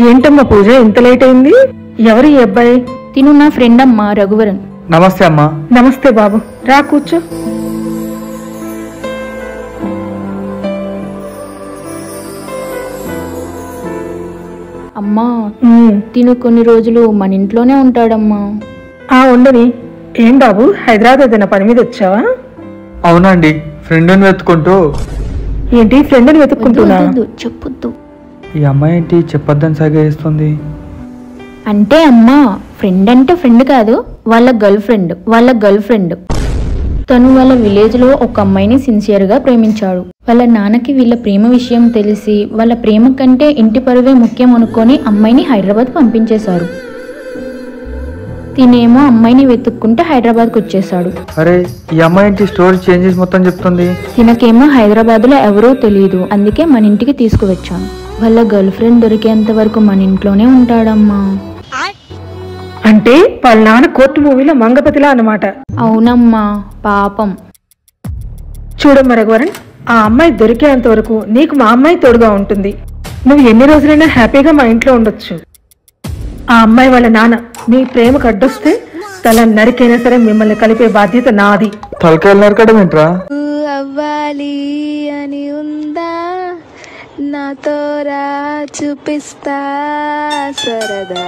ఏంటమ్మా పూజ ఇంత లేట్ అయింది? ఎవరు ఈ అబ్బాయి? తిను నా ఫ్రెండ్ అమ్మా, రఘువరన్. నమస్తే అమ్మా. నమస్తే బాబు, రా కూర్చో. అమ్మా, తిను కొన్ని రోజులు మన ఇంట్లోనే ఉంటాడమ్మా. ఉండని. ఏం బాబు, హైదరాబాద్ ఏదైనా పని మీద వచ్చావా? అవునండి, ఫ్రెండ్ని వెతుక్కుంటూ. ఏంటి ఫ్రెండ్ని వెతుక్కుంటున్నా? చెప్పొద్దు. ఈ అమ్మాయి ఏంటి చెప్పొద్దని సాగా చేస్తుంది? అంటే అమ్మా, ఫ్రెండ్ అంటే ఫ్రెండ్ కాదు, వాళ్ళ గర్ల్ ఫ్రెండ్. తను వాళ్ళ విలేజ్ లో ఒక అమ్మాయిని సిన్సియర్ గా ప్రేమించాడు. వాళ్ళ నాన్నకి వీళ్ళ ప్రేమ విషయం తెలిసి వాళ్ళ ప్రేమ కంటే ఇంటి పరువే ముఖ్యం అనుకొని అమ్మాయిని హైదరాబాద్ పంపించేశారు. తినేమో అమ్మాయిని వెతుక్కుంటే హైదరాబాద్కి వచ్చేసాడు. అరే, ఈ అమ్మాయి ఏంటి స్టోరీ చేంజెస్ మొత్తం చెప్తుంది? తినకేమో హైదరాబాద్ లో ఎవరో తెలియదు, అందుకే మన ఇంటికి తీసుకువచ్చాను. వాళ్ళ గర్ల్ ఫ్రెండ్ దొరికేంత వరకు మన ఇంట్లోనే ఉంటాడమ్మా. అంటే వాళ్ళ నాన్న కోర్టు మూవీలో మంగపతిలా అన్నమాట. అవునమ్మా, పాపం. చూడమ్మ రఘువరన్, ఆ అమ్మాయి దొరికేంత వరకు నీకు మా అమ్మాయి తోడుగా ఉంటుంది. నువ్వు ఎన్ని రోజులైనా హ్యాపీగా మా ఇంట్లో ఉండొచ్చు. ఆ అమ్మాయి వాళ్ళ నాన్న నీ ప్రేమకు అడ్డొస్తే తల నరికైనా సరే మిమ్మల్ని కలిపే బాధ్యత నాది. తలకాయలు నరకడం ఏంట్రా? అవ్వాలి అని ఉందా, నాతో రా చూపిస్తా సరదా.